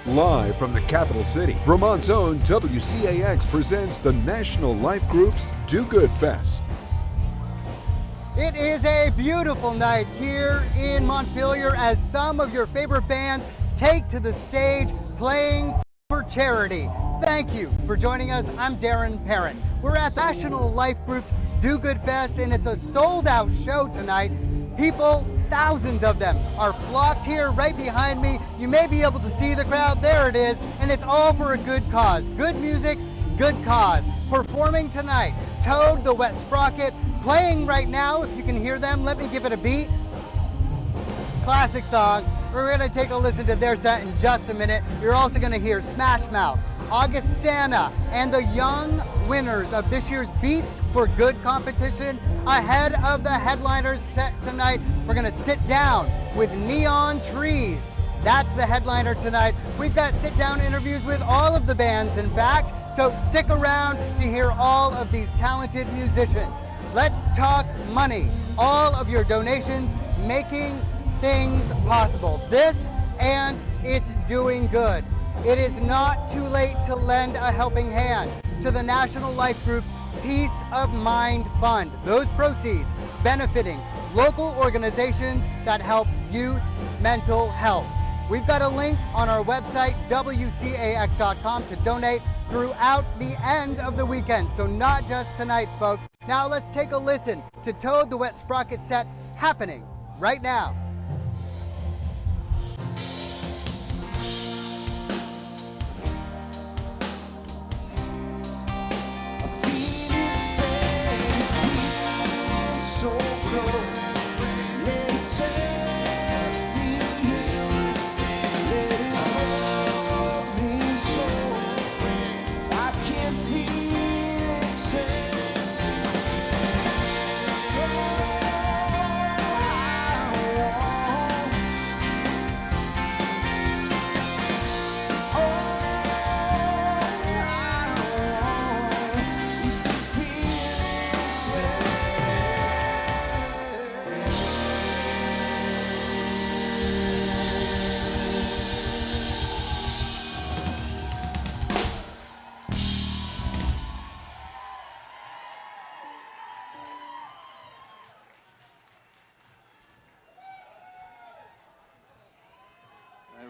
Live from the capital city, Vermont's own WCAX presents the National Life Group's Do Good Fest. It is a beautiful night here in Montpelier as some of your favorite bands take to the stage playing for charity. Thank you for joining us. I'm Darren Perron. We're at National Life Group's Do Good Fest, and it's a sold-out show tonight. People, thousands of them, are flocked here right behind me. You may be able to see the crowd. There it is, and it's all for a good cause. Good music, good cause. Performing tonight, Toad, the Wet Sprocket. Playing right now, if you can hear them, let me give it a beat. Classic song. We're going to take a listen to their set in just a minute. You're also going to hear Smashmouth, Augustana, and the young winners of this year's Beats for Good competition. Ahead of the headliners set tonight, we're going to sit down with Neon Trees. That's the headliner tonight. We've got sit-down interviews with all of the bands, in fact, so stick around to hear all of these talented musicians. Let's talk money. All of your donations making things possible. This, and it's doing good. It is not too late to lend a helping hand to the National Life Group's Peace of Mind Fund. Those proceeds benefiting local organizations that help youth mental health. We've got a link on our website, WCAX.com, to donate throughout the end of the weekend. So not just tonight, folks. Now let's take a listen to Toad the Wet Sprocket set happening right now.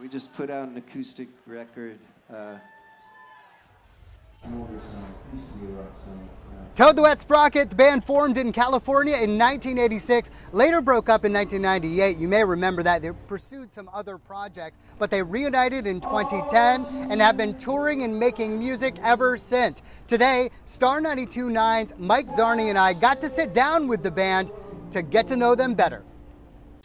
We just put out an acoustic record. Toad the Wet Sprocket, the band formed in California in 1986, later broke up in 1998. You may remember that. They pursued some other projects, but they reunited in 2010 and have been touring and making music ever since. Today, Star 92.9's Mike Zarni and I got to sit down with the band to get to know them better.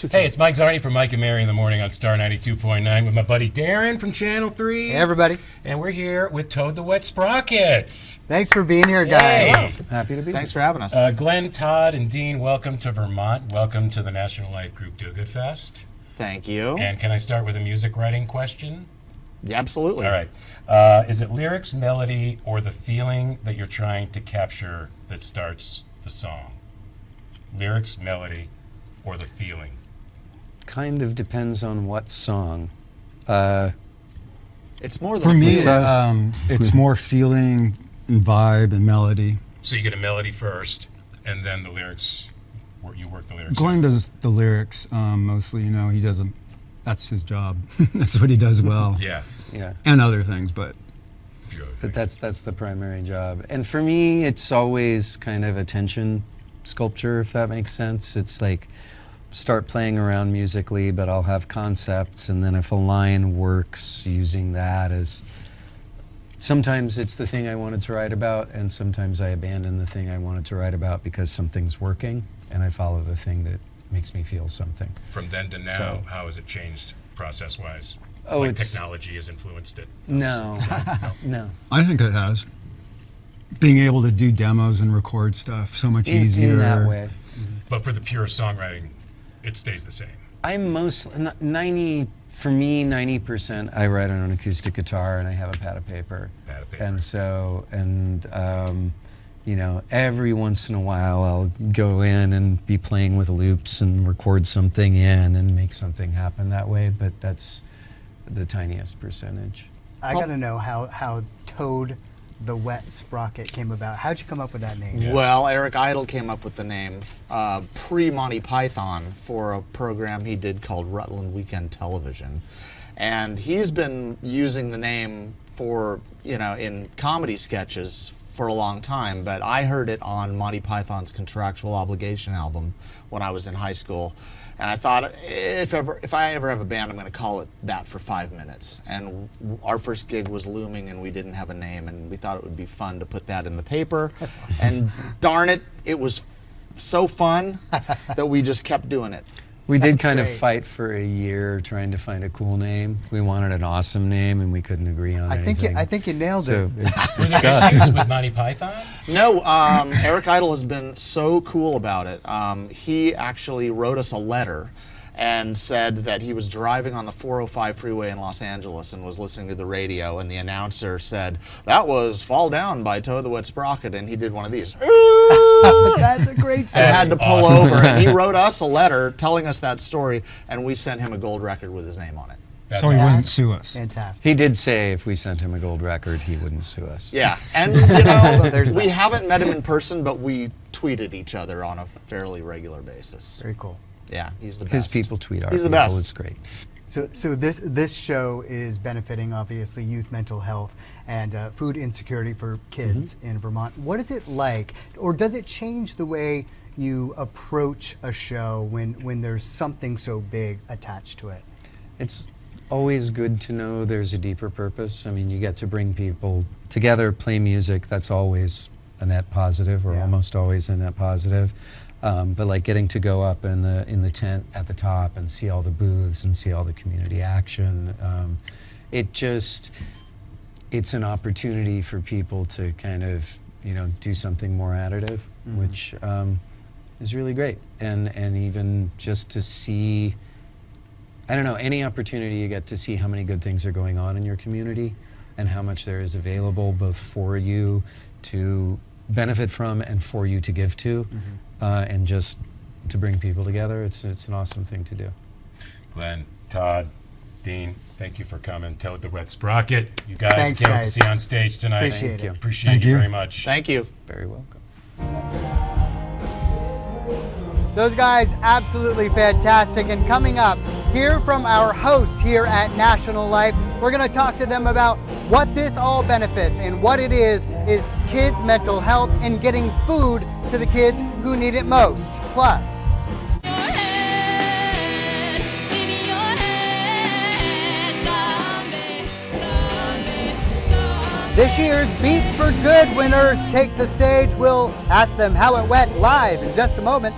Hey, it's Mike Zarni from Mike and Mary in the Morning on Star 92.9 with my buddy Darren from Channel 3. Hey, everybody. And we're here with Toad the Wet Sprockets. Thanks for being here, guys. Yay. Happy to be Thanks for having us. Glenn, Todd, and Dean, welcome to Vermont. Welcome to the National Life Group Do Good Fest. Thank you. And can I start with a music writing question? Yeah, absolutely. All right. Is it lyrics, melody, or the feeling that you're trying to capture that starts the song? Lyrics, melody, or the feeling? Kind of depends on what song. It's more than For me, feeling. it's more feeling and vibe and melody. So you get a melody first, and then the lyrics, you work the lyrics. Glenn does the lyrics mostly, you know, he does them. That's his job. That's what he does well. Yeah. Yeah. And other things, but. But that's the primary job. And for me, it's always kind of attention sculpture, if that makes sense. It's like, start playing around musically, but I'll have concepts, and then if a line works, using that as, sometimes it's the thing I wanted to write about, and sometimes I abandon the thing I wanted to write about because something's working, and I follow the thing that makes me feel something. From then to now, So, how has it changed process-wise? Oh, like it's- technology has influenced it? No, no. I think it has. Being able to do demos and record stuff so much easier. In that way. But for the pure songwriting, it stays the same. I'm mostly, 90% I write on an acoustic guitar and I have a pad of paper. Pad of paper. And so, you know, every once in a while I'll go in and be playing with loops and record something in and make something happen that way, but that's the tiniest percentage. I got to know how Toad the Wet Sprocket came about. How'd you come up with that name? Yes. Well, Eric Idle came up with the name pre-Monty Python for a program he did called Rutland Weekend Television. And he's been using the name for, in comedy sketches for a long time, but I heard it on Monty Python's Contractual Obligation album when I was in high school. And I thought, if I ever have a band, I'm going to call it that for 5 minutes. And our first gig was looming, and we didn't have a name, and we thought it would be fun to put that in the paper. That's awesome. And darn it, it was so fun that we just kept doing it. We did kind great. of fight for a year trying to find a cool name. We wanted an awesome name, and we couldn't agree on anything. I think you nailed So it. Were it's there got. issues with Monty Python? No, Eric Idle has been so cool about it. He actually wrote us a letter and said that he was driving on the 405 freeway in Los Angeles and was listening to the radio, and the announcer said, "That was Fall Down by Toad the Wet Sprocket," and he did one of these. That's a great And story. had to pull awesome. over, and he wrote us a letter telling us that story, and we sent him a gold record with his name on it. That's So he awesome. wouldn't sue us. Fantastic. He did say if we sent him a gold record, he wouldn't sue us. Yeah, and there's we that. haven't met him in person, but we tweeted each other on a fairly regular basis. Very cool. Yeah, he's the best. His people tweet our He's the people. best. It's great. So this show is benefiting obviously youth mental health and food insecurity for kids in Vermont. What is it like, or does it change the way you approach a show when there's something so big attached to it? It's always good to know there's a deeper purpose. I mean, you get to bring people together, play music. That's always a net positive, or Yeah. almost always a net positive. But like getting to go up in the tent at the top and see all the booths and see all the community action, it's an opportunity for people to kind of do something more additive, which is really great. And even just to see, I don't know, any opportunity you get to see how many good things are going on in your community and how much there is available both for you to benefit from and for you to give to, and just to bring people together, it's an awesome thing to do. Glenn, Todd, Dean, thank you for coming. Toad the Wet Sprocket. You guys Thanks, killed to guys. see on stage tonight. Appreciate it. Appreciate Thank you you. very much. Thank you. Very welcome. Those guys absolutely fantastic. And coming up, hear from our hosts here at National Life. We're going to talk to them about what this all benefits, and what it is kids' mental health and getting food to the kids who need it most. Plus, this year's Beats for Good winners take the stage. We'll ask them how it went live in just a moment.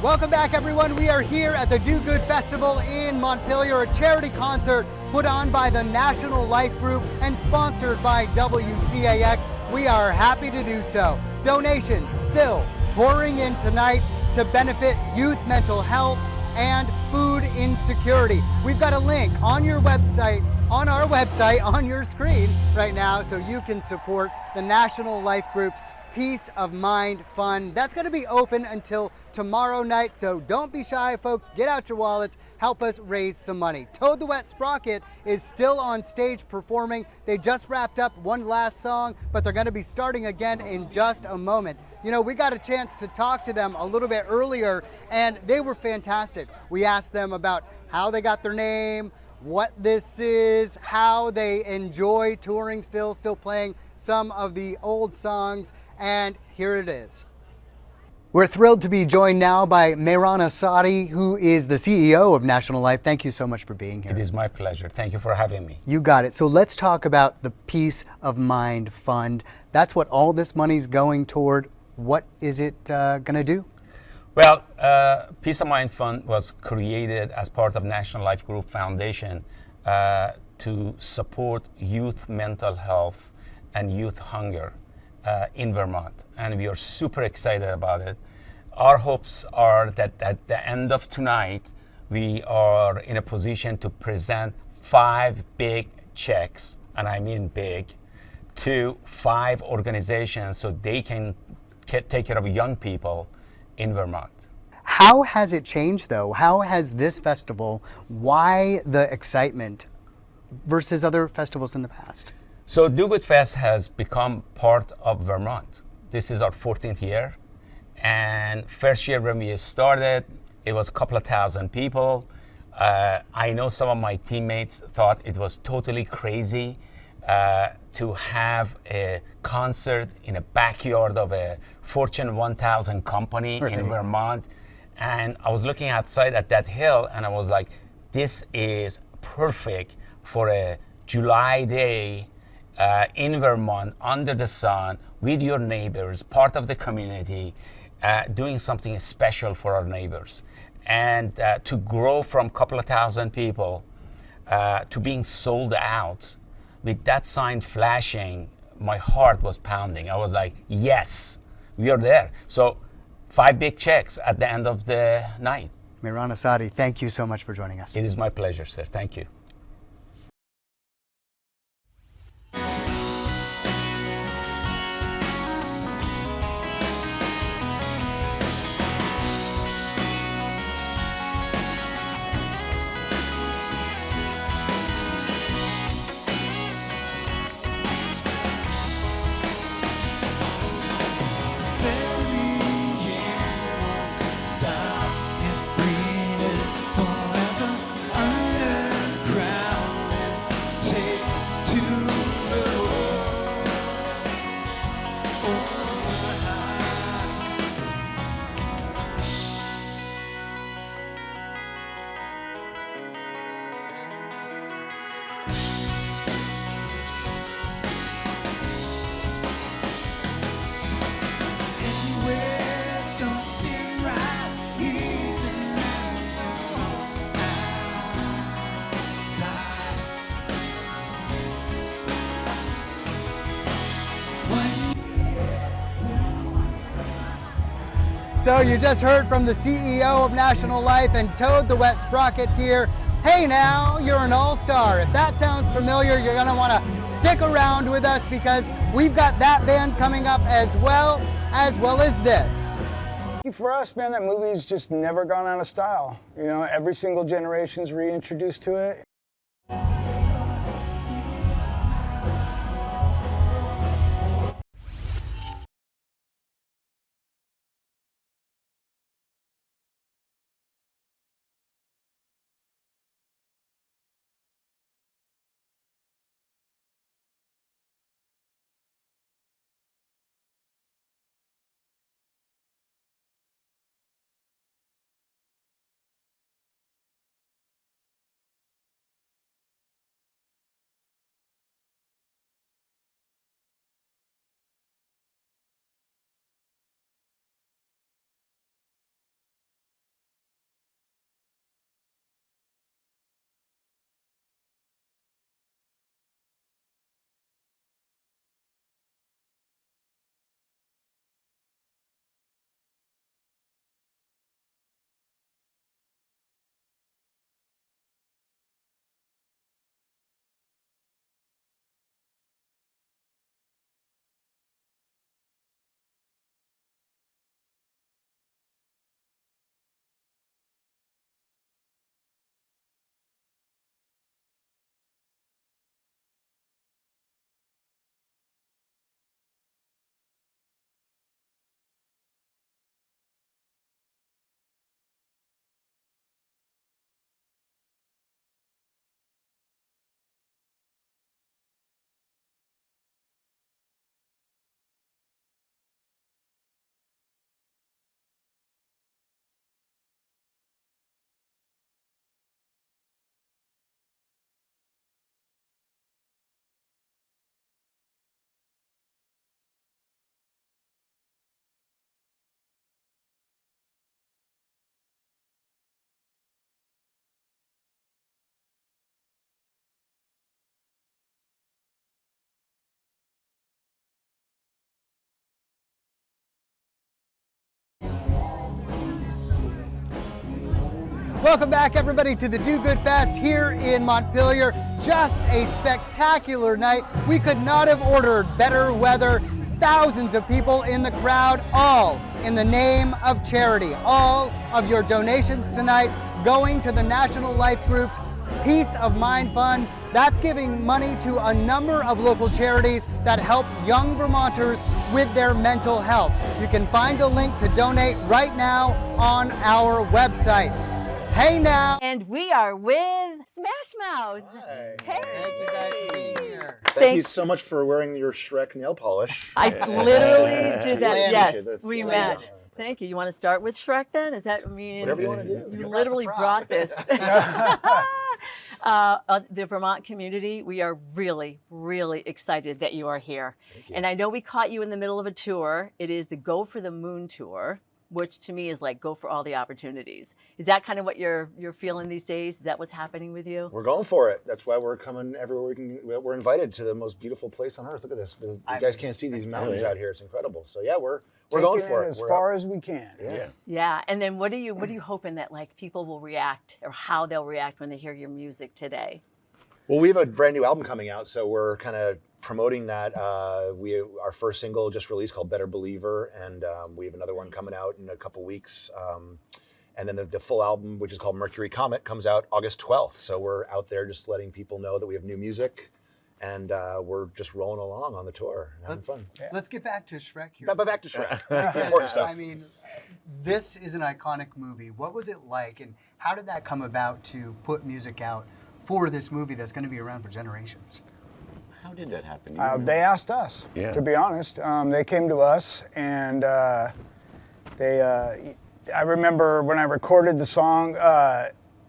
Welcome back, everyone. We are here at the Do Good Festival in Montpelier, a charity concert put on by the National Life Group and sponsored by WCAX. We are happy to do so. Donations still pouring in tonight to benefit youth mental health and food insecurity. We've got a link on your website, on our website, on your screen right now, so you can support the National Life Group's Peace of Mind Fund. That's going to be open until tomorrow night, so don't be shy, folks. Get out your wallets, help us raise some money. Toad the Wet Sprocket is still on stage performing. They just wrapped up one last song, but they're going to be starting again in just a moment. You know, we got a chance to talk to them a little bit earlier, and they were fantastic. We asked them about how they got their name, what this is, how they enjoy touring still playing some of the old songs, and here it is. We're thrilled to be joined now by Mehran Assadi, who is the CEO of National Life. Thank you so much for being here. It is my pleasure. Thank you for having me. You got it. So let's talk about the Peace of Mind Fund. That's what all this money's going toward. What is it going to do? Well, Peace of Mind Fund was created as part of National Life Group Foundation to support youth mental health and youth hunger in Vermont. And we are super excited about it. Our hopes are that at the end of tonight, we are in a position to present 5 big checks, and I mean big, to 5 organizations so they can take care of young people in Vermont. How has it changed, though? How has this festival, why the excitement versus other festivals in the past? So Do Good Fest has become part of Vermont. This is our 14th year. And first year when we started, it was a couple of thousand people. I know some of my teammates thought it was totally crazy to have a concert in a backyard of a Fortune 1000 company in Vermont. And I was looking outside at that hill and I was like, this is perfect for a July day in Vermont, under the sun, with your neighbors, part of the community, doing something special for our neighbors. And to grow from a couple of thousand people to being sold out, with that sign flashing, my heart was pounding. I was like, yes, we are there. So 5 big checks at the end of the night. Mehran Assadi, thank you so much for joining us. It is my pleasure, sir. Thank you. So you just heard from the CEO of National Life and Toad the Wet Sprocket here. Hey now, you're an all-star. If that sounds familiar, you're gonna wanna stick around with us because we've got that band coming up as well as this. For us, man, that movie's just never gone out of style. You know, every single generation's reintroduced to it. Welcome back, everybody, to the Do Good Fest here in Montpelier. Just a spectacular night. We could not have ordered better weather. Thousands of people in the crowd, all in the name of charity. All of your donations tonight going to the National Life Group's Peace of Mind Fund. That's giving money to a number of local charities that help young Vermonters with their mental health. You can find a link to donate right now on our website. Hey now! And we are with Smashmouth. Hi. Hey! Thank you guys for being here. Thank you so much for wearing your Shrek nail polish. I literally did that. Yes, That's we flash. matched. Thank you. You want to start with Shrek then? Is that, I mean, Whatever you want to do. you literally brought this. The Vermont community, we are really, really excited that you are here. And I know we caught you in the middle of a tour. It is the Go for the Moon tour, which to me is like go for all the opportunities. Is that kind of what you're feeling these days? Is that what's happening with you? We're going for it. That's why we're coming everywhere we can. We're invited to the most beautiful place on earth. Look at this. You guys can't see these mountains out here. It's incredible. So yeah, we're going for it. As far as we can. Yeah. Yeah, and then what are you hoping that like people will react or how they'll react when they hear your music today? Well, we have a brand new album coming out, so we're kind of promoting that. Our first single just released called Better Believer, and we have another one coming out in a couple weeks. And then the full album, which is called Mercury Comet, comes out August 12th. So we're out there just letting people know that we have new music, and we're just rolling along on the tour, having fun. Let's get back to Shrek here. But back to Shrek. Because, Important stuff. I mean, this is an iconic movie. What was it like, and how did that come about to put music out for this movie that's going to be around for generations? How did that happen? They asked us, to be honest. They came to us, and I remember when I recorded the song,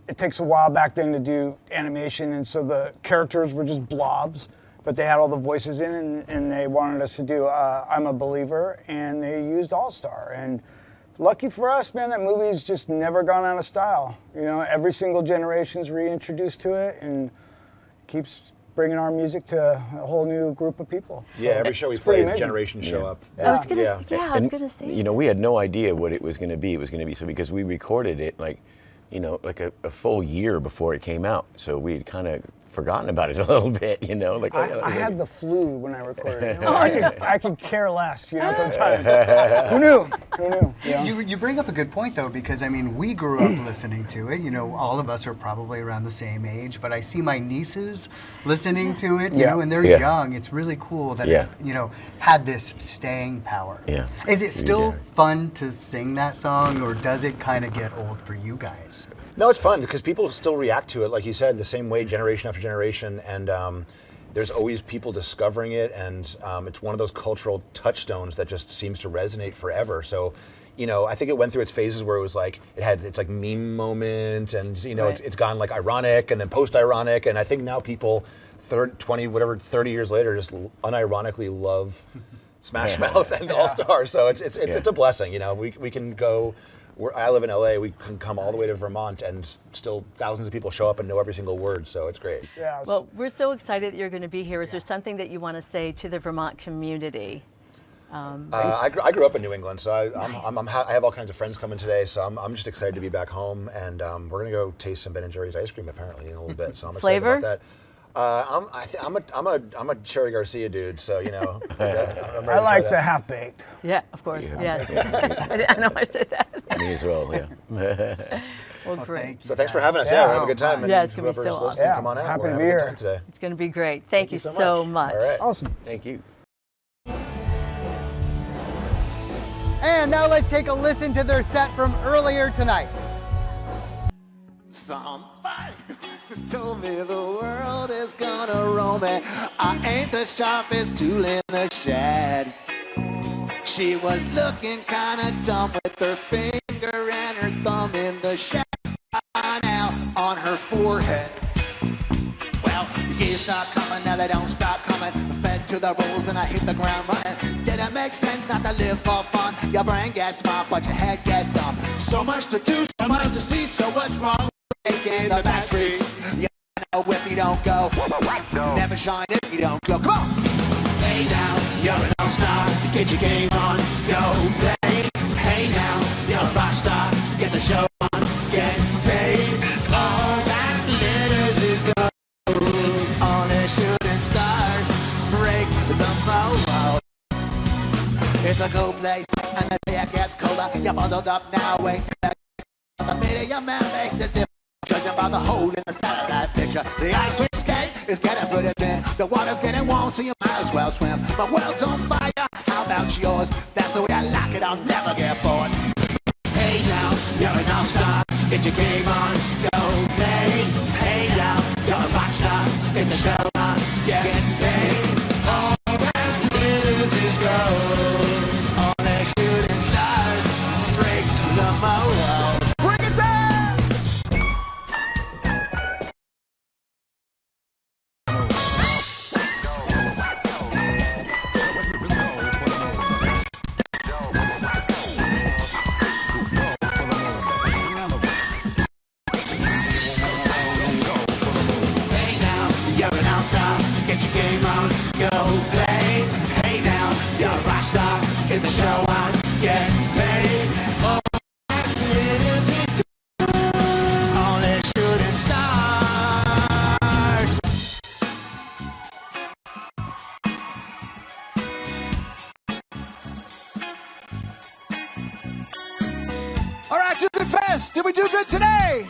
it takes a while back then to do animation, and so the characters were just blobs, but they had all the voices in, and they wanted us to do I'm a Believer, and they used All-Star. And lucky for us, man, that movie's just never gone out of style. You know, every single generation's reintroduced to it, and keeps bringing our music to a whole new group of people. Yeah, every show we play, generations show up. I was gonna say. You know, we had no idea what it was going to be. It was going to be so because we recorded it like a full year before it came out. So we had kind of forgotten about it a little bit, you know. Like I had the flu when I recorded it. So I could care less, you know, at the time. Who knew? Who knew? Yeah. You bring up a good point, though, because, I mean, we grew up listening to it. You know, all of us are probably around the same age, but I see my nieces listening to it, you know, and they're young. It's really cool that it's, you know, had this staying power. Yeah. Is it still fun to sing that song, or does it kind of get old for you guys? No, it's fun because people still react to it, like you said, the same way generation after generation, and there's always people discovering it, and it's one of those cultural touchstones that just seems to resonate forever. So, you know, I think it went through its phases where it was like, it's like meme moment, and, you know, it's gone like ironic and then post-ironic, and I think now people 30 years later just unironically love Smashmouth and All-Star, so it's a blessing, you know, we can go. I live in LA, we can come all the way to Vermont and still thousands of people show up and know every single word, so it's great. Yeah, well, we're so excited that you're going to be here. Is there something that you want to say to the Vermont community? I grew up in New England, so I have all kinds of friends coming today, so I'm just excited to be back home, and we're going to go taste some Ben & Jerry's ice cream apparently in a little bit, so I'm excited about that. I'm a Cherry Garcia dude, so you know. I like the half baked. Yeah, of course. Yes. I know I said that. Me as well. Yeah. Well, great. So thanks for having us. Yeah, we'll have a good time. Yeah, it's going to be so awesome. Come on out. Happy to be here today. It's going to be great. Thank you so much. All right. Awesome. Thank you. And now let's take a listen to their set from earlier tonight. Somebody just told me the world is gonna roll me. I ain't the sharpest tool in the shed. She was looking kinda dumb with her finger and her thumb in the shed now on her forehead. Well, the years start coming, now they don't stop coming. Fed to the rules and I hit the ground running. Did it make sense not to live for fun? Your brain gets smart, but your head gets dumb. So much to do, so much to see, so what's wrong? Taking the back streets. You know if you don't go. Never shine if you don't go. Come on! Hey now, you're an all-star. Get your game on, go play. Hey now, you're a rock star. Get the show on, get paid. It's a cold place, and the day it gets colder. You're bundled up now, wait till the media man makes the difference. Judging by the hole in the satellite picture. The ice we skate is getting pretty thin. The water's getting warm, so you might as well swim. My world's on fire, how about yours? That's the way I like it, I'll never get bored. Hey now, you're an all-star. Get your game on, go play. Hey now, you're a rock star. Get the show on, get paid. All that loses gold. All the shooting stars break the mold. Bring it down! Get your game on, go play. Hey now, you're a rock star. Get the show on, get paid. All it is only shooting stars. All right, do good fest. Did we do good today?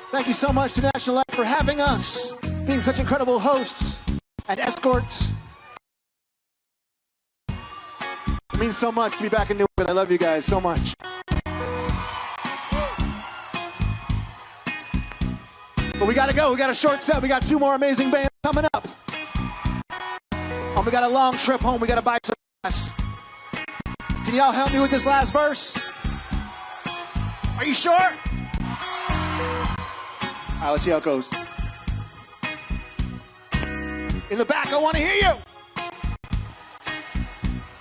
Thank you so much to National Life for having us, being such incredible hosts and escorts. It means so much to be back in New England. I love you guys so much. But we gotta go. We got a short set. We got 2 more amazing bands coming up. And we got a long trip home. We gotta buy some gas. Can y'all help me with this last verse? Are you sure? All right, let's see how it goes. In the back, I want to hear you.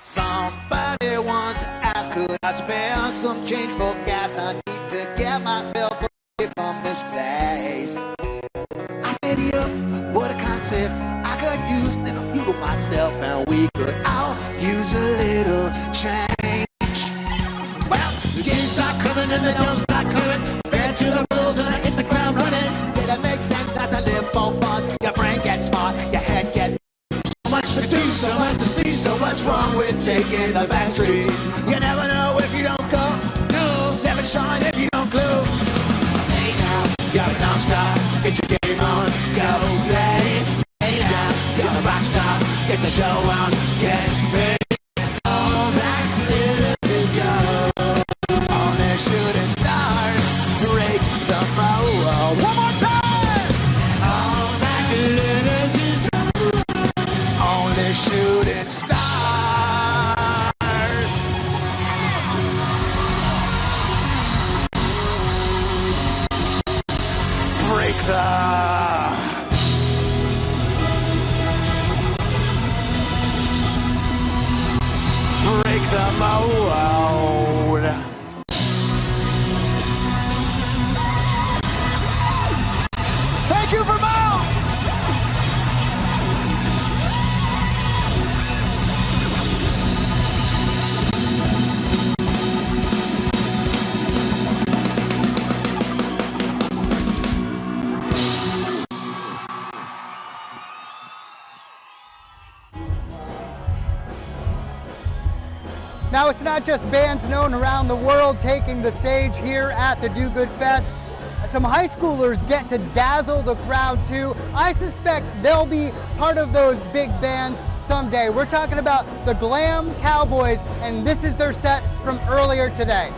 Somebody once asked, could I spare some change for gas? I need to get myself away from this place. I said, yep, what a concept. I could use a little fuel myself, and we could all use a little change. Well, the games start coming and they don't start coming. Fair to the rules and I hit the ground running. Did it make sense not to live for fun? Your brain gets smart, your head gets so much to do, so much to see, so much wrong with taking the back streets. You never know if you don't go. No, never shine if you don't glue. Hey now, you're a non-star. Get your game on, go play. Hey now, you're a rock star. Get the show on, get paid. All that is gold. All their shooting stars break the mold. One more time! All that glitters is all their shooting stars. Break the mold. Thank you, Vermont! Now, it's not just bands known around the world taking the stage here at the Do Good Fest. Some high schoolers get to dazzle the crowd too. I suspect they'll be part of those big bands someday. We're talking about the Glam Cowboys, and this is their set from earlier today.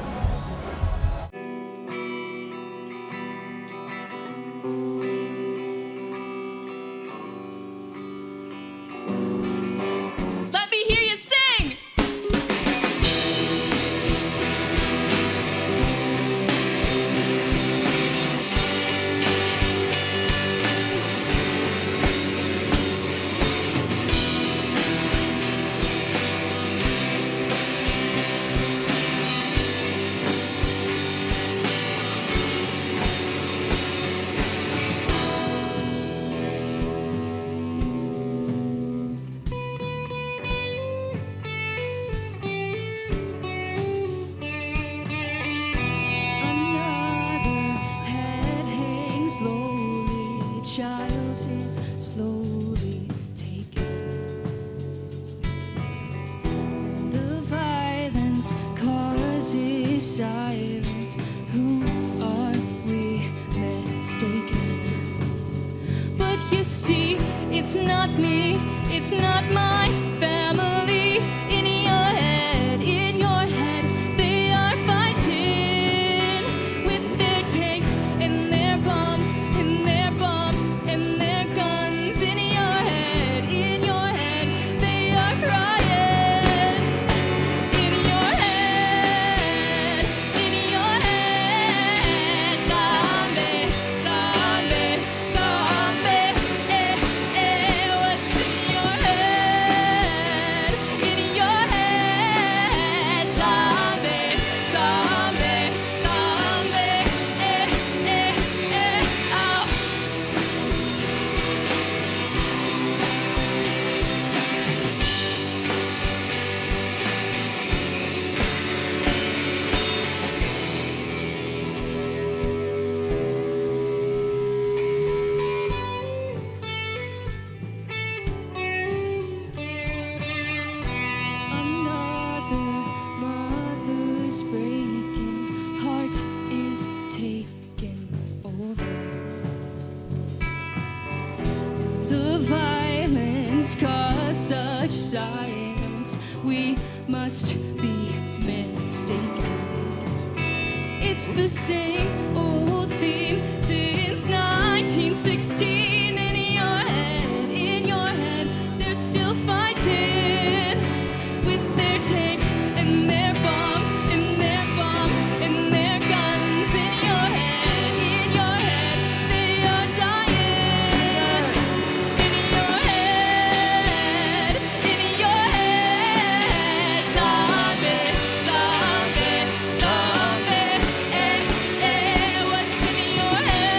Let me hear you sing! this silence? Who are we mistaken? But you see, it's not me, it's not my family. In your head, they are fighting with their tanks and their bombs and their bombs and their guns. In your head, they are crying. In your head, zombie, zombie, zombie. What's in your head? In your head, zombie, zombie, zombie. Oh. Another mother's breaking, heart is taken over. The violence caused such silence, we must be mistaken. It's the same old theme since 1916. In your head, they're still fighting with their tanks and their bombs and their bombs and their guns. In your head, they are dying. In your head, zombie, zombie, zombie. What's in your head?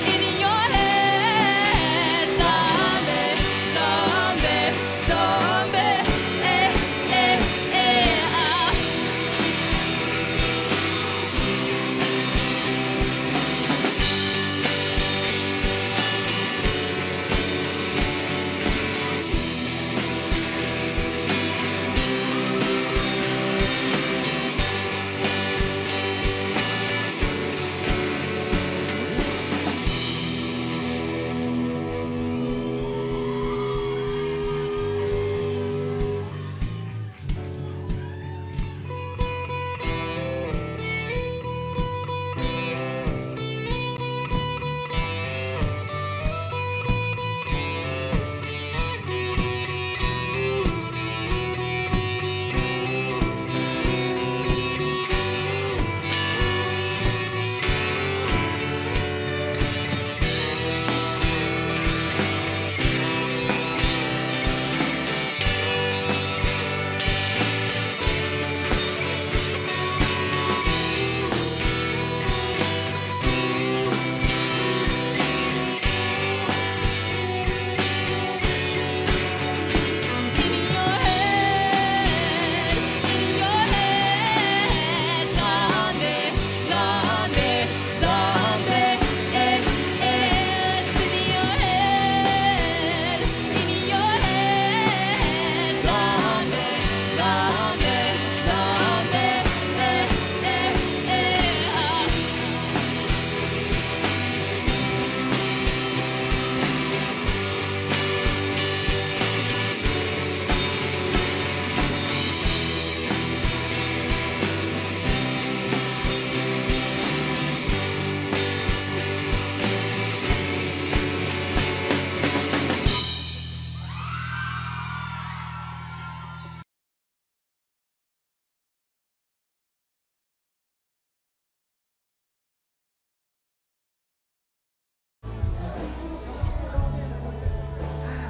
In your head, zombie, zombie, zombie.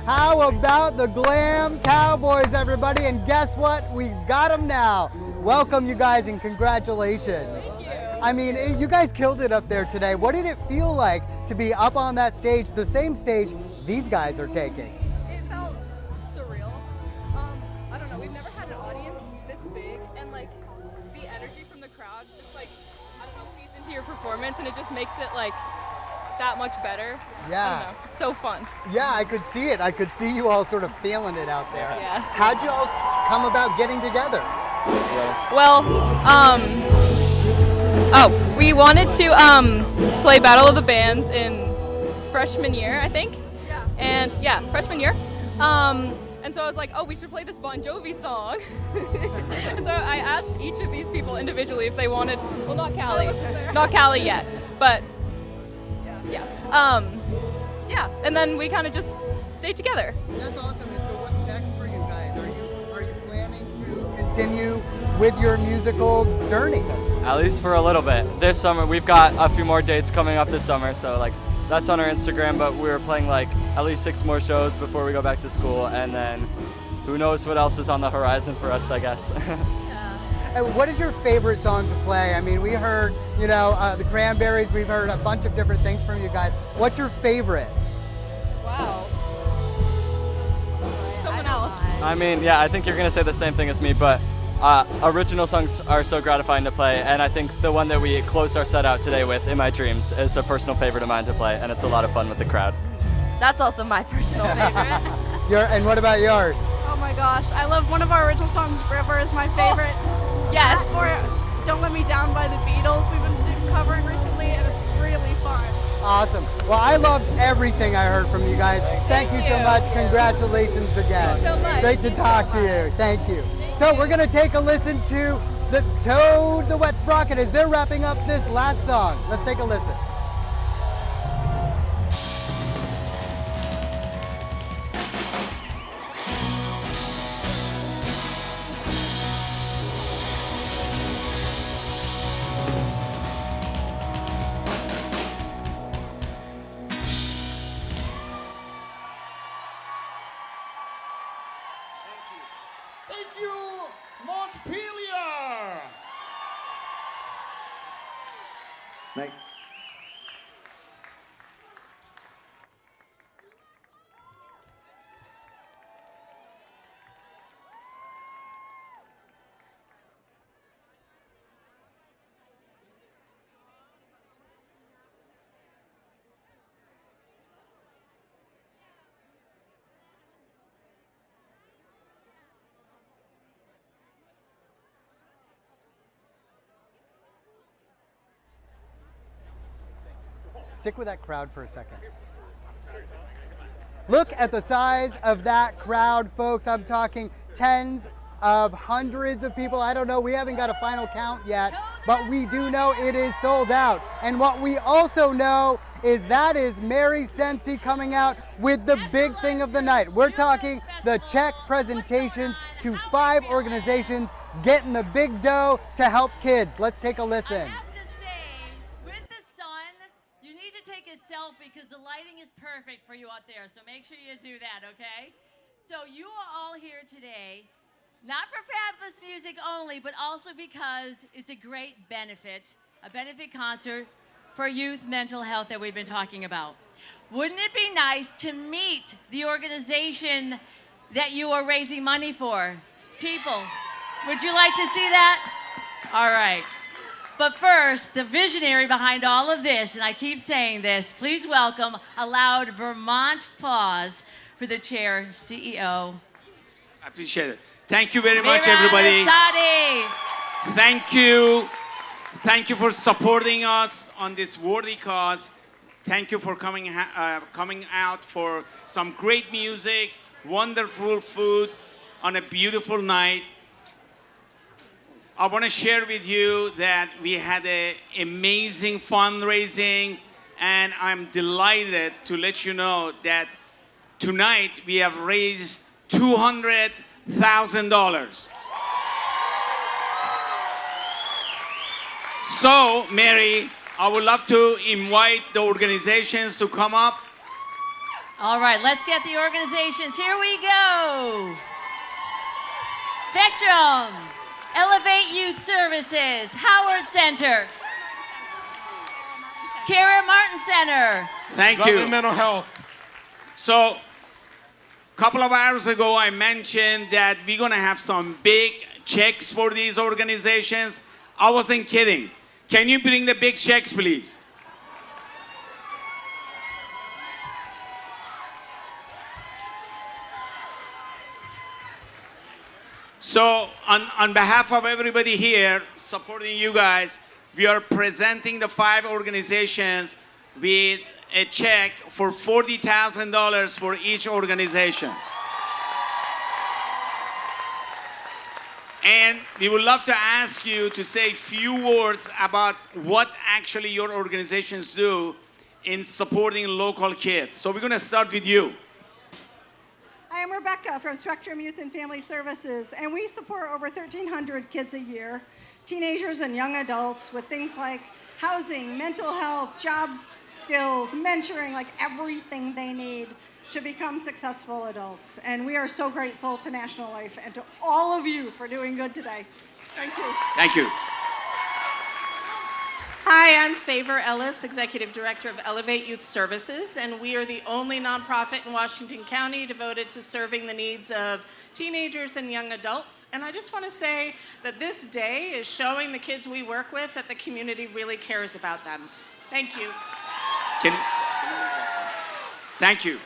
How about the Glam Cowboys, everybody? And guess what? We've got them now. Welcome, you guys, and congratulations. Thank you. I mean, you guys killed it up there today. What did it feel like to be up on that stage, the same stage these guys are taking? It felt surreal. I don't know, we've never had an audience this big, and like the energy from the crowd just like, I don't know, feeds into your performance, and it just makes it like that much better. Yeah. I don't know, it's so fun. Yeah, I could see it. I could see you all sort of feeling it out there. Yeah. How'd you all come about getting together? Well, we wanted to play Battle of the Bands in freshman year, I think. And yeah, freshman year. And so I was like, oh, we should play this Bon Jovi song. And so I asked each of these people individually if they wanted, well, not Callie yet, but yeah. Yeah, and then we kind of just stayed together. That's awesome. And so what's next for you guys? Are you planning to continue with your musical journey? At least for a little bit. This summer, we've got a few more dates coming up this summer, so like that's on our Instagram, but we're playing like at least 6 more shows before we go back to school, and then who knows what else is on the horizon for us, I guess. And what is your favorite song to play? I mean, we heard, the Cranberries, we've heard a bunch of different things from you guys. What's your favorite? Wow. Someone else. I mean, yeah, I think you're gonna say the same thing as me, but original songs are so gratifying to play, and I think the one that we closed our set out today with, In My Dreams, is a personal favorite of mine to play, and it's a lot of fun with the crowd. That's also my personal favorite. And what about yours? Oh my gosh, I love one of our original songs, River, is my favorite. Yes. Or Don't Let Me Down by the Beatles, we've been covering recently, and it's really fun. Awesome. Well, I loved everything I heard from you guys. Thank you so much. Congratulations again. Thank you so much. Great to talk to you. Thank you. So we're going to take a listen to the Toad, the Wet Sprocket, as they're wrapping up this last song. Let's take a listen. Thank you, Montpelier. Thank- Stick with that crowd for a second. Look at the size of that crowd, folks. I'm talking tens of hundreds of people. I don't know, we haven't got a final count yet, but we do know it is sold out. And what we also know is that is Mary Sensi coming out with the big thing of the night. We're talking the check presentations to 5 organizations getting the big dough to help kids. Let's take a listen. Take a selfie because the lighting is perfect for you out there, so make sure you do that, okay? So you are all here today, not for fabulous music only, but also because it's a great benefit, a benefit concert for youth mental health that we've been talking about. Wouldn't it be nice to meet the organization that you are raising money for? People, would you like to see that? All right. But first, the visionary behind all of this, and I keep saying this, please welcome a loud Vermont applause for the chair, CEO. I appreciate it. Thank you very much, Mehran everybody. Assadi. Thank you. Thank you for supporting us on this worthy cause. Thank you for coming out for some great music, wonderful food on a beautiful night. I want to share with you that we had an amazing fundraising, and I'm delighted to let you know that tonight we have raised $200,000. So, Mary, I would love to invite the organizations to come up. All right, let's get the organizations. Here we go. Spectrum. Elevate Youth Services, Howard Center, Karen Martin Center. Thank you. Lovely mental health. So, a couple of hours ago, I mentioned that we're going to have some big checks for these organizations. I wasn't kidding. Can you bring the big checks, please? So on behalf of everybody here supporting you guys, we are presenting the 5 organizations with a check for $40,000 for each organization. And we would love to ask you to say a few words about what actually your organizations do in supporting local kids. So we're going to start with you. Hi, I'm Rebecca from Spectrum Youth and Family Services, and we support over 1,300 kids a year, teenagers and young adults, with things like housing, mental health, jobs, skills, mentoring, like everything they need to become successful adults. And we are so grateful to National Life and to all of you for doing good today. Thank you. Thank you. Hi, I'm Favor Ellis, Executive Director of Elevate Youth Services, and we are the only nonprofit in Washington County devoted to serving the needs of teenagers and young adults. And I just want to say that this day is showing the kids we work with that the community really cares about them. Thank you. Thank you.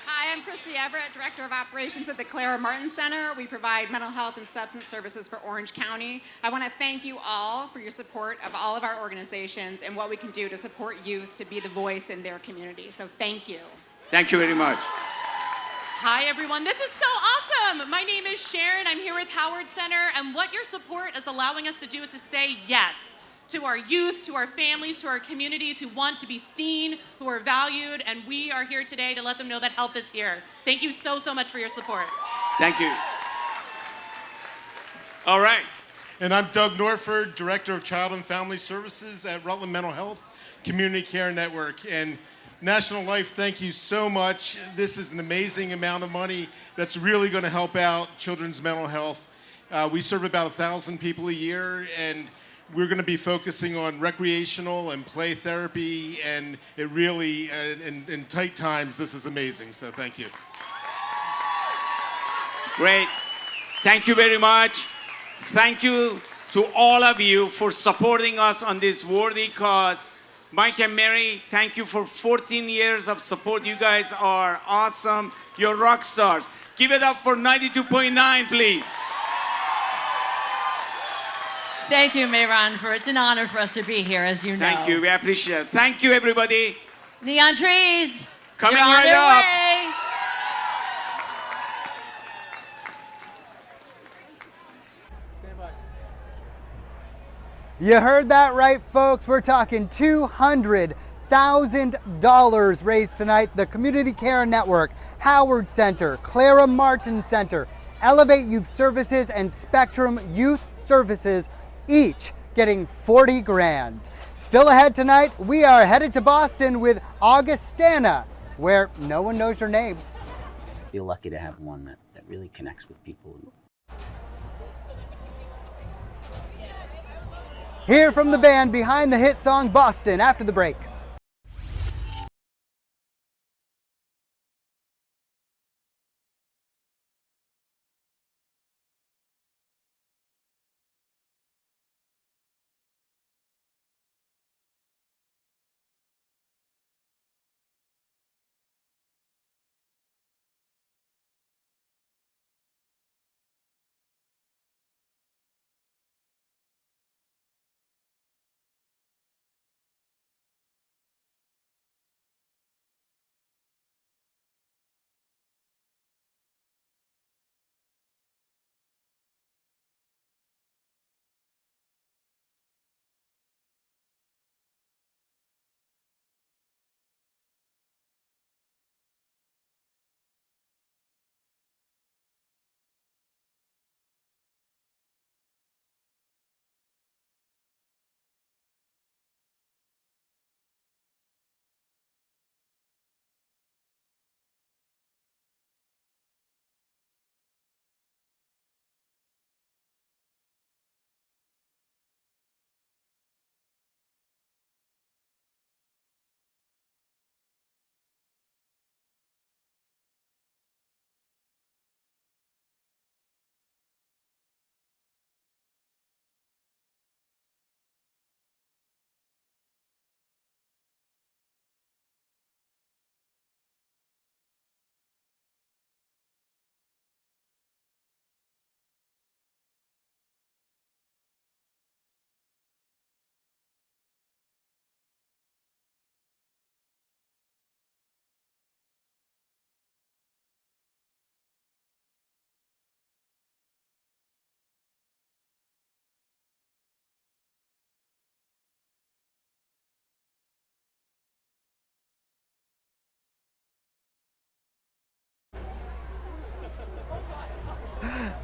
Hi, I'm Christy Everett, Director of Operations at the Clara Martin Center. We provide mental health and substance services for Orange County. I want to thank you all for your support of all of our organizations and what we can do to support youth to be the voice in their community. So thank you. Thank you very much. Hi, everyone. This is so awesome. My name is Sharon. I'm here with Howard Center, and what your support is allowing us to do is to say yes to our youth, to our families, to our communities who want to be seen, who are valued, and we are here today to let them know that help is here. Thank you so, so much for your support. Thank you. All right. And I'm Doug Norford, Director of Child and Family Services at Rutland Mental Health Community Care Network. And National Life, thank you so much. This is an amazing amount of money that's really going to help out children's mental health. We serve about 1,000 people a year, and we're going to be focusing on recreational and play therapy, and it really, in tight times, this is amazing. So thank you. Great. Thank you very much. Thank you to all of you for supporting us on this worthy cause. Mike and Mary, thank you for 14 years of support. You guys are awesome. You're rock stars. Give it up for 92.9, please. Thank you, Mehran, it's an honor for us to be here, as you know. Thank you. We appreciate it. Thank you, everybody. Neon Trees. Coming you're on right their up. way. You heard that right, folks. We're talking $200,000 raised tonight. The Community Care Network, Howard Center, Clara Martin Center, Elevate Youth Services, and Spectrum Youth Services, each getting 40 grand. Still ahead tonight, we are headed to Boston with Augustana, where no one knows your name. Feel lucky to have one that really connects with people. Hear from the band behind the hit song Boston after the break.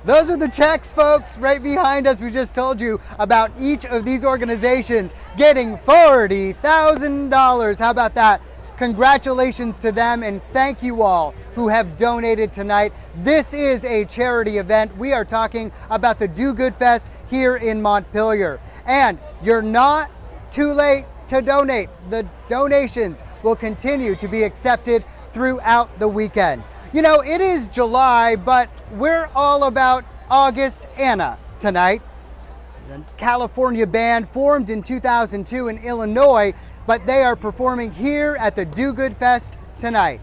Those are the checks, folks, right behind us. We just told you about each of these organizations getting $40,000. How about that? Congratulations to them, and thank you all who have donated tonight. This is a charity event. We are talking about the Do Good Fest here in Montpelier. And you're not too late to donate. The donations will continue to be accepted throughout the weekend. You know, it is July, but we're all about Augustana tonight. The California band formed in 2002 in Illinois, but they are performing here at the Do Good Fest tonight.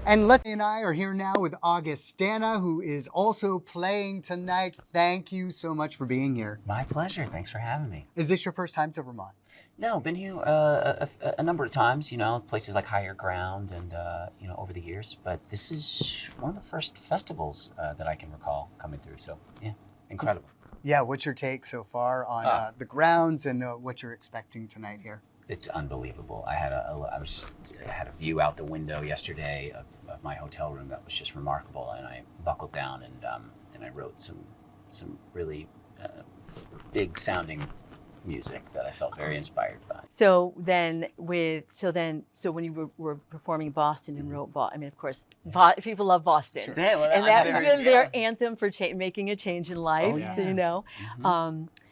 And Leslie and I are here now with Augustana, who is also playing tonight. Thank you so much for being here. My pleasure. Thanks for having me. Is this your first time to Vermont? No, been here a number of times, you know, places like Higher Ground and, you know, over the years. But this is one of the first festivals that I can recall coming through. So, yeah, incredible. Yeah, what's your take so far on the grounds and what you're expecting tonight here? It's unbelievable. I had a view out the window yesterday of my hotel room that was just remarkable, and I buckled down and I wrote some really big sounding music that I felt very inspired by. So when you were performing Boston and wrote Boston, I mean, of course, people love Boston, Sure. Yeah, well, and that was really their anthem for making a change in life. Oh, yeah. You know.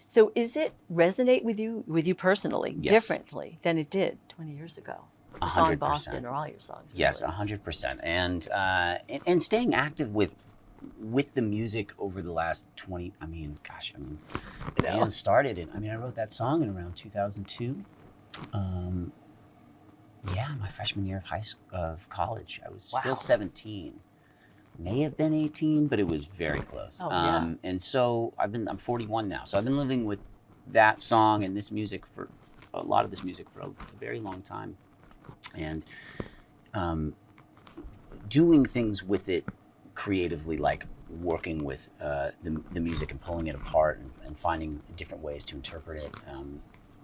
So is it resonate with you personally Yes. differently than it did 20 years ago? The song 100%. Boston or all your songs? Yes, 100%. And staying active with the music over the last 20, the band started in, I wrote that song in around 2002. My freshman year of college. I was still 17. May have been 18, but it was very close. Oh, yeah. And so I'm 41 now. So I've been living with that song and this music for a lot of this music for a very long time. And doing things with it creatively, like working with the music and pulling it apart and finding different ways to interpret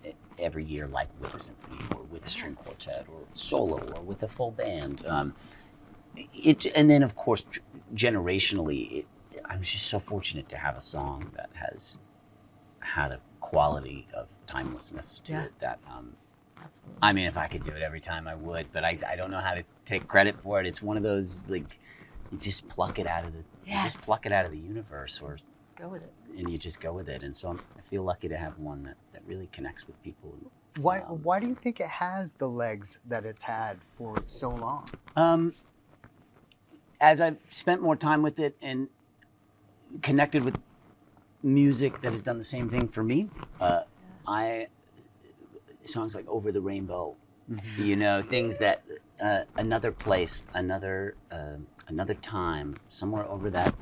it every year, like with a symphony or with a string quartet or solo or with a full band. And then, of course, generationally, I'm just so fortunate to have a song that has had a quality of timelessness to it that, if I could do it every time, I would, but I don't know how to take credit for it. It's one of those, like, you just pluck it out of the universe, or go with it. And you just go with it. And so I feel lucky to have one that really connects with people. Why do you think it has the legs that it's had for so long? As I've spent more time with it and connected with music that has done the same thing for me, songs like Over the Rainbow, you know, things that another place, another time, somewhere over that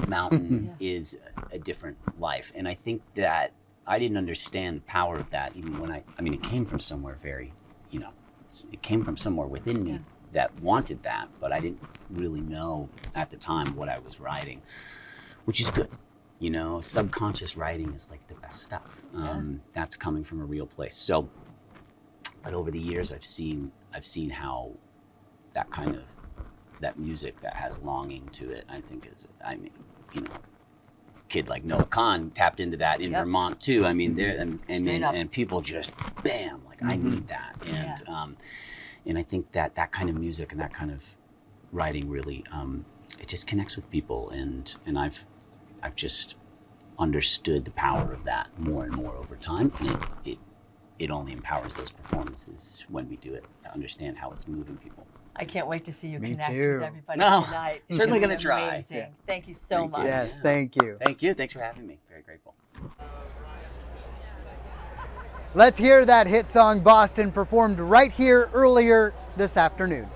mountain is a different life. And I think that I didn't understand the power of that even when it came from somewhere it came from somewhere within me that wanted that, but I didn't really know at the time what I was writing, which is good. You know, subconscious writing is like the best stuff. That's coming from a real place. So, but over the years, I've seen how that music that has longing to it, I think kid like Noah Kahn tapped into that in Vermont too. I mean, there and people just bam, like I need that, and I think that kind of music and that kind of writing really it just connects with people, and I've just understood the power of that more and more over time, and it only empowers those performances when we do it to understand how it's moving people. I can't wait to see you connect too. with everybody No, tonight. It's certainly gonna gonna be try. amazing. Yeah. Thank you so much. Yes, thank you. Thank you. Thanks for having me. Very grateful. Let's hear that hit song Boston performed right here earlier this afternoon.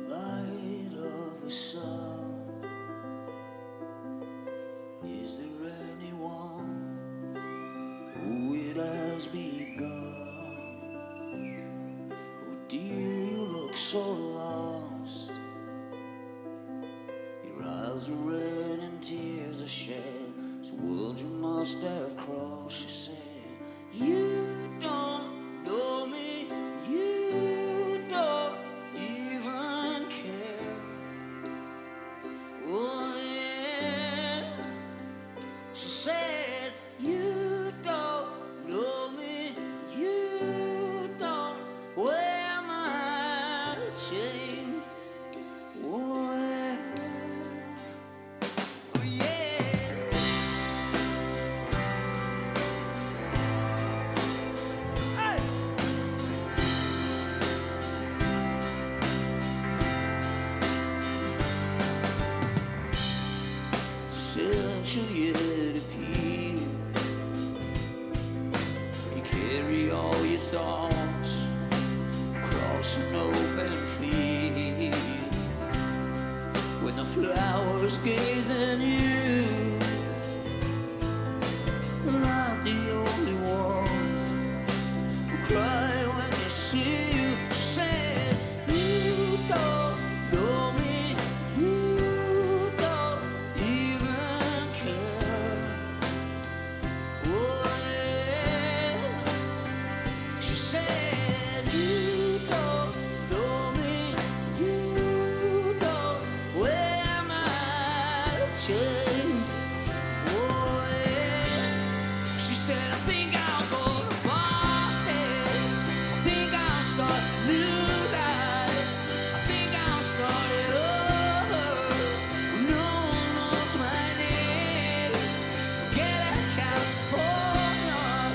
Light of the sun, is there anyone who it has begun? Oh dear, you look so lost, your eyes are red and and tears are shed. This world you must have crossed, she said. You don't know me, you don't even care. Oh yeah, she said, you don't know me, you don't wear my chains. Oh yeah, oh yeah. Hey. Since you yet appear, you carry all your thoughts across an open field. When the flowers gaze at you, not the only ones who cry when you see you. She said, you don't know me, you don't even care. Oh yeah, she said, you don't know me, you don't wear my chains. Oh yeah, she said, I think I'll go to Boston. I think I'll start a new life. I think I'll start it over. No one knows my name. Get out of California. I'm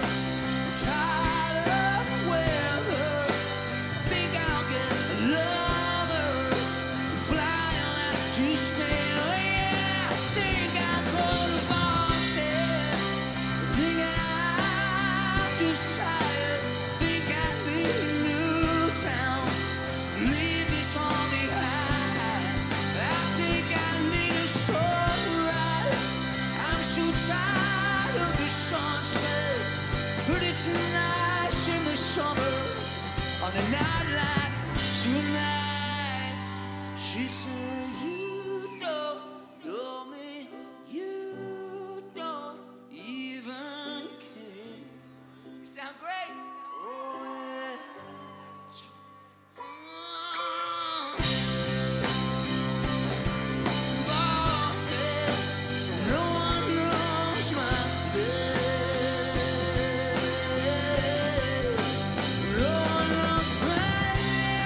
tired of the weather. I think I'll get a lover and fly on out to Spain. Oh yeah, I think I'll go to Boston. I think I'm just tired. I think I need a new town. Leave this all behind. I think I need a sunrise. I'm so tired of the sunset. But it's nice in the summer on a night like tonight. She said, you don't know me, you don't even care. You sound great. Oh yeah. Boston, no one knows my name. No one knows my name.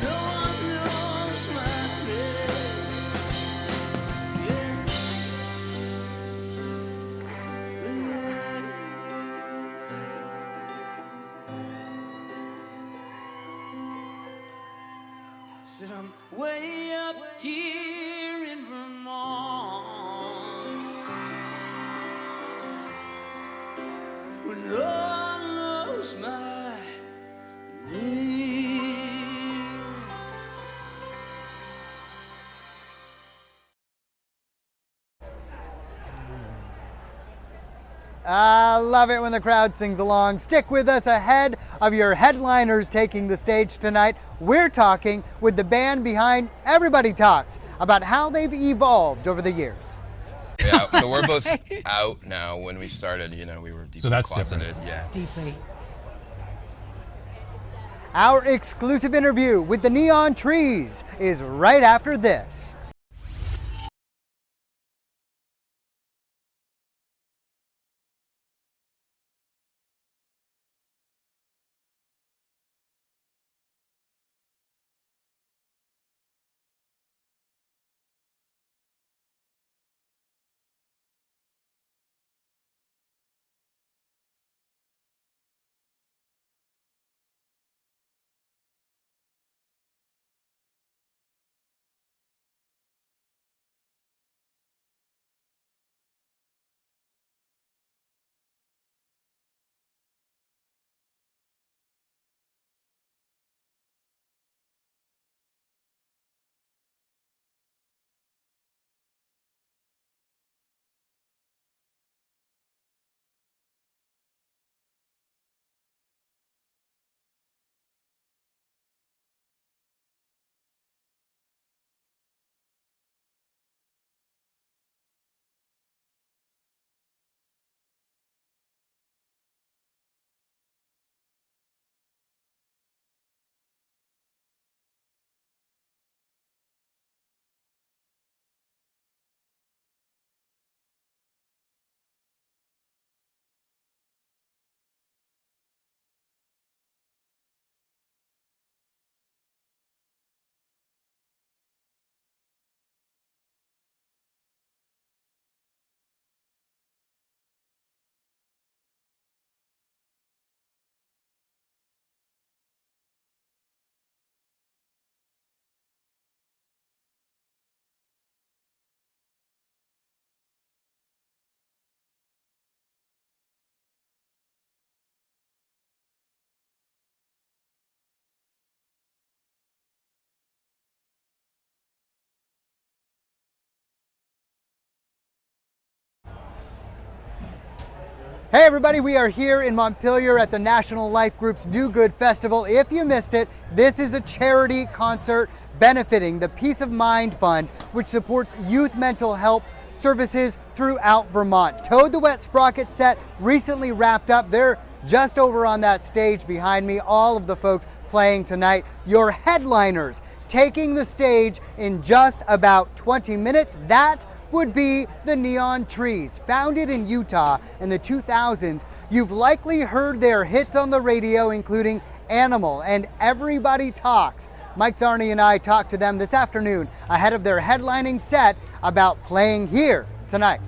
No one knows my name. Yeah. Said I'm way up here in Vermont, where no one knows my name. I love it when the crowd sings along. Stick with us ahead of your headliners taking the stage tonight. We're talking with the band behind Everybody Talks about how they've evolved over the years. Yeah, so we're both out now. When we started, you know, we were deeply So that's closeted. different. Yeah. Deeply. Our exclusive interview with the Neon Trees is right after this. Hey everybody, we are here in Montpelier at the National Life Group's Do Good Festival. If you missed it, this is a charity concert benefiting the Peace of Mind Fund, which supports youth mental health services throughout Vermont. Toad the Wet Sprocket set recently wrapped up. They're just over on that stage behind me, all of the folks playing tonight. Your headliners taking the stage in just about 20 minutes. That would be the Neon Trees. Founded in Utah in the 2000s, you've likely heard their hits on the radio, including Animal and Everybody Talks. Mike Zarni and I talked to them this afternoon ahead of their headlining set about playing here tonight.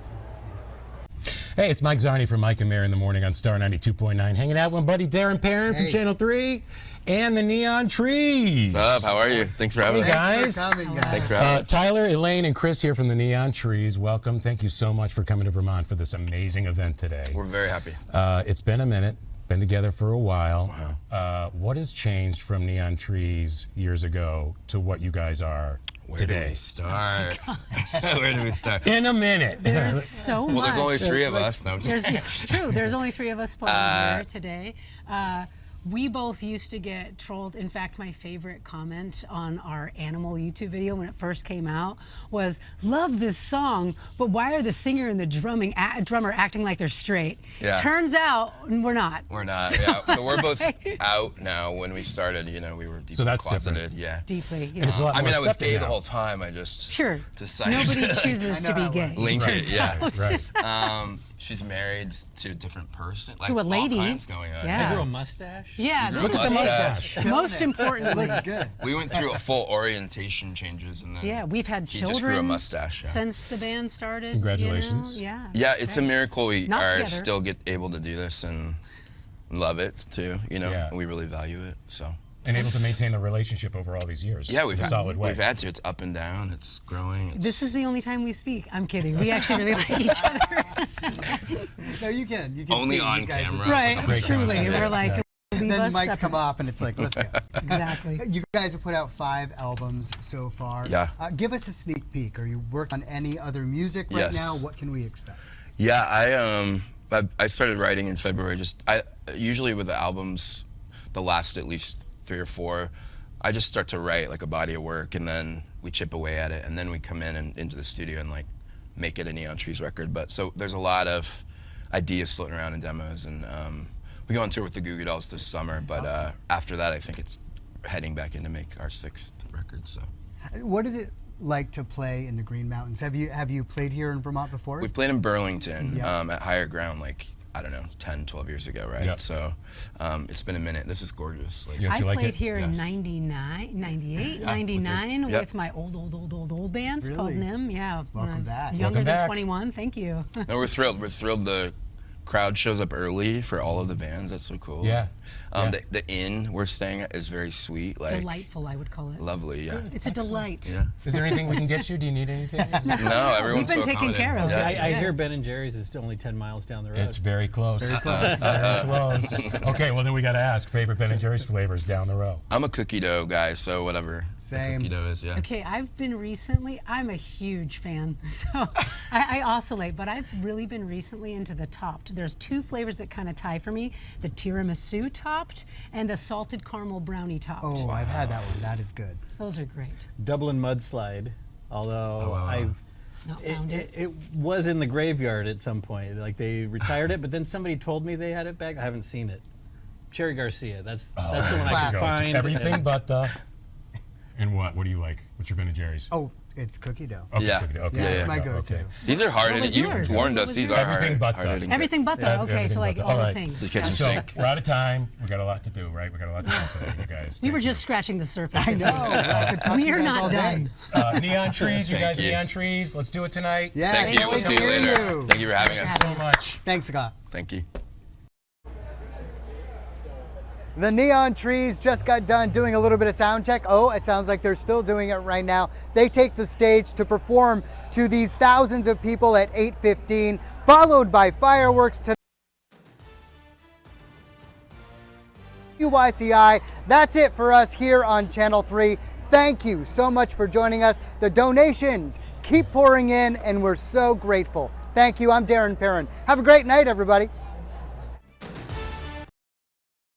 Hey, it's Mike Zarni from Mike and Mary in the Morning on Star 92.9, hanging out with my buddy Darren Perron from Channel 3 and the Neon Trees. What's up? How are you? Thanks for having us. me. Guys. Thanks for having us. Tyler, Elaine, and Chris here from the Neon Trees. Welcome. Thank you so much for coming to Vermont for this amazing event today. We're very happy. It's been a minute. Been together for a while. Wow. What has changed from Neon Trees years ago to what you guys are today? Where do we start? Where do we start? In a minute. There's so much. Well, there's only three of us. No, true. There's only three of us playing here today. We both used to get trolled. In fact, my favorite comment on our Animal YouTube video when it first came out was, "Love this song, but why are the singer and the drummer acting like they're straight?" Yeah. Turns out we're not. We're not. Yeah. So we're both out now. When we started, you know, we were deeply closeted. Different. Yeah. Deeply. And it's a lot I more mean, I was accepted gay now. the whole time. I just decided. Nobody chooses to be gay. Link it. Yeah. Right. She's married to a different person. Like, to a lady. All kinds going on. Yeah. I grew a mustache. Yeah. Look at the mustache. Most importantly. Looks good. We went through a full orientation changes, and then we've had he children just grew a mustache. Yeah. since the band started. Congratulations. You know? Yeah, it's a miracle we Not are together. still able to do this and love it too. You know, and we really value it. So. And able to maintain the relationship over all these years. Yeah, we've in a solid way. We've had to. It's up and down. It's growing. This is the only time we speak. I'm kidding. We actually really like each other. No, you can. Only see on you guys camera. Right. Truly, we're like. And then the mics come off and it's like, let's go. Exactly. You guys have put out 5 albums so far. Yeah. Give us a sneak peek. Are you working on any other music right Yes. now? What can we expect? Yeah, I started writing in February. I usually with the albums, the last at least 3 or 4, I just start to write like a body of work, and then we chip away at it, and then we come in and into the studio and like make it a Neon Trees record. But so there's a lot of ideas floating around in demos, and we go on tour with the Goo Goo Dolls this summer. But after that, I think it's heading back in to make our 6th record. So. What is it like to play in the Green Mountains? Have you played here in Vermont before? We played in Burlington at Higher Ground, like, I don't know, 10, 12 years ago, right? Yep. So it's been a minute. This is gorgeous. Like, I played here in 99, 98, 99 with my old band called NIM. Yeah. Welcome when I was back. Younger Welcome than back. 21. Thank you. No, we're thrilled. We're thrilled the crowd shows up early for all of the bands. That's so cool. Yeah. The inn we're staying at is very sweet. Like, Delightful, I would call it. lovely, yeah. It's a delight. Yeah. Is there anything we can get you? Do you need anything? No, everyone's We've been so taken care of. accommodating. I hear Ben and Jerry's is only 10 miles down the road. It's very close. Very close. Very close. Okay, well then we got to ask, favorite Ben & Jerry's flavors down the row. I'm a cookie dough guy, so whatever Same. cookie dough is, yeah. Okay, I've been recently, I'm a huge fan, so I oscillate, but I've really been recently into the topped. There's 2 flavors that kind of tie for me, the tiramisu topped and the salted caramel brownie topped. Oh, I've had that one. That is good. Those are great. Dublin Mudslide, although Not found it. it was in the graveyard at some point. Like they retired it, but then somebody told me they had it back. I haven't seen it. Cherry Garcia, that's the one I can find. Everything but the... And what? What do you like? What's your Ben & Jerry's? Oh, it's cookie dough. Okay, Yeah. cookie dough. Okay, Yeah, it's there my you go. go-to. Okay. These are hard. What was You yours? warned What us. was These yours? are Everything but harder the- to get. Everything but the, Yeah, okay, everything so like but the- all the all right. things. The kitchen Gotcha. So sink. we're out of time. We got a lot to do, right? We got a lot to do today, you guys. We were Thank you. just scratching the surface. I know. I could talk to We you are guys not all day. done. Neon Trees, you Thank guys, you. Neon Trees. Let's do it tonight. Yeah. Thank you. We'll can't see you wait to later. hear you. Thank you for having us. So much. Thanks, Scott. Thank you. The Neon Trees just got done doing a little bit of sound check. Oh, it sounds like they're still doing it right now. They take the stage to perform to these thousands of people at 8:15, followed by fireworks to WCI. That's it for us here on Channel 3. Thank you so much for joining us. The donations keep pouring in and we're so grateful. Thank you. I'm Darren Perron. Have a great night, everybody.